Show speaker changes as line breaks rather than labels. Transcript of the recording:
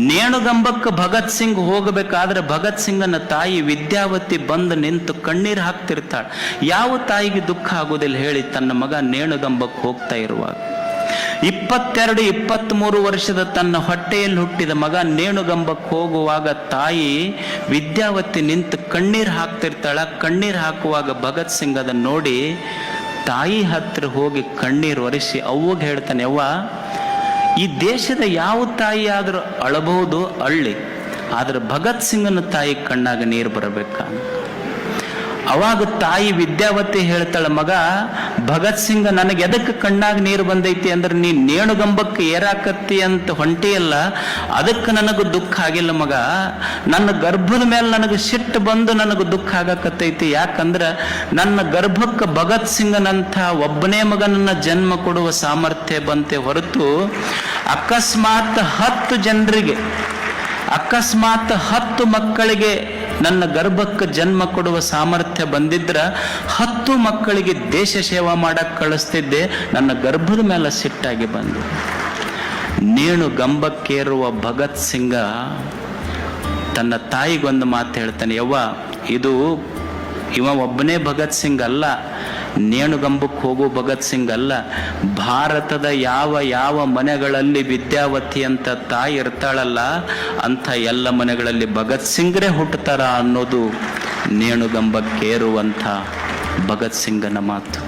ನೇಣುಗಂಬಕ್ಕೆ ಭಗತ್ ಸಿಂಗ್ ಹೋಗಬೇಕಾದ್ರೆ ಭಗತ್ ಸಿಂಗನ ತಾಯಿ ವಿದ್ಯಾವತಿ ಬಂದು ನಿಂತು ಕಣ್ಣೀರು ಹಾಕ್ತಿರ್ತಾಳೆ. ಯಾವ ತಾಯಿಗೆ ದುಃಖ ಆಗೋದಿಲ್ಲ ಹೇಳಿ, ತನ್ನ ಮಗ ನೇಣುಗಂಬಕ್ಕೆ ಹೋಗ್ತಾ ಇರುವಾಗ. 22-23 ವರ್ಷದ ತನ್ನ ಹೊಟ್ಟೆಯಲ್ಲಿ ಹುಟ್ಟಿದ ಮಗ ನೇಣುಗಂಬಕ್ಕೆ ಹೋಗುವಾಗ ತಾಯಿ ವಿದ್ಯಾವತಿ ನಿಂತು ಕಣ್ಣೀರು ಹಾಕ್ತಿರ್ತಾಳ. ಕಣ್ಣೀರು ಹಾಕುವಾಗ ಭಗತ್ ಸಿಂಗ್ ಅದನ್ನು ನೋಡಿ ತಾಯಿ ಹತ್ರ ಹೋಗಿ ಕಣ್ಣೀರು ಒರೆಸಿ ಅವ್ವಗೆ ಹೇಳ್ತಾನೆ, ಅವ್ವ, ಈ ದೇಶದ ಯಾವ ತಾಯಿ ಆದರೂ ಅಳಬಹುದು, ಅಳ್ಳಿ, ಆದ್ರೆ ಭಗತ್ ಸಿಂಗನ ತಾಯಿ ಕಣ್ಣಾಗ ನೀರು ಬರಬೇಕ. ಅವಾಗ ತಾಯಿ ವಿದ್ಯಾವತಿ ಹೇಳ್ತಾಳ, ಮಗ, ಭಗತ್ ಸಿಂಗ ನನಗೆ ಎದಕ್ಕೆ ಕಣ್ಣಾಗ ನೀರು ಬಂದೈತಿ ಅಂದ್ರೆ ನೀ ನೇಣುಗಂಬಕ್ಕೆ ಏರಾಕತ್ತಿ ಅಂತ ಹೊಂಟಿಯಲ್ಲ, ಅದಕ್ಕೆ ನನಗೆ ದುಃಖ ಆಗಿಲ್ಲ ಮಗ. ನನ್ನ ಗರ್ಭದ ಮೇಲೆ ನನಗೆ ಸಿಟ್ಟು ಬಂದು ನನಗೆ ದುಃಖ ಆಗಕತ್ತೈತಿ. ಯಾಕಂದ್ರೆ ನನ್ನ ಗರ್ಭಕ್ಕೆ ಭಗತ್ ಸಿಂಗನಂಥ ಒಬ್ಬನೇ ಮಗನನ್ನ ಜನ್ಮ ಕೊಡುವ ಸಾಮರ್ಥ್ಯ ಬಂತೆ ಹೊರತು ಅಕಸ್ಮಾತ್ 10 ಜನರಿಗೆ, ಅಕಸ್ಮಾತ್ 10 ಮಕ್ಕಳಿಗೆ ನನ್ನ ಗರ್ಭಕ್ಕೆ ಜನ್ಮ ಕೊಡುವ ಸಾಮರ್ಥ್ಯ ಬಂದಿದ್ರ 10 ಮಕ್ಕಳಿಗೆ ದೇಶ ಸೇವಾ ಮಾಡಕ್ಕೆ ಕಳಿಸ್ತಿದ್ದೆ. ನನ್ನ ಗರ್ಭದ ಮೇಲೆ ಸಿಟ್ಟಾಗಿ ಬಂದು ನೇಣುಗಂಬಕ್ಕೇರುವ ಭಗತ್ ಸಿಂಗ ತನ್ನ ತಾಯಿಗೊಂದು ಮಾತು ಹೇಳ್ತಾನೆ, ಯವ್ವ, ಇದು ಇವ ಒಬ್ಬನೇ ಭಗತ್ ಸಿಂಗ್ ಅಲ್ಲ, ನೇಣುಗಂಬಕ್ಕೆ ಹೋಗೋ ಭಗತ್ ಸಿಂಗ್ ಅಲ್ಲ. ಭಾರತದ ಯಾವ ಯಾವ ಮನೆಗಳಲ್ಲಿ ವಿದ್ಯಾವತಿ ಅಂತ ತಾಯಿ ಇರ್ತಾಳಲ್ಲ, ಅಂಥ ಎಲ್ಲ ಮನೆಗಳಲ್ಲಿ ಭಗತ್ ಸಿಂಗ್ರೇ ಹುಟ್ಟುತ್ತಾರ ಅನ್ನೋದು ನೇಣುಗಂಬಕ್ಕೇರುವಂಥ ಭಗತ್ ಸಿಂಗನ ಮಾತು.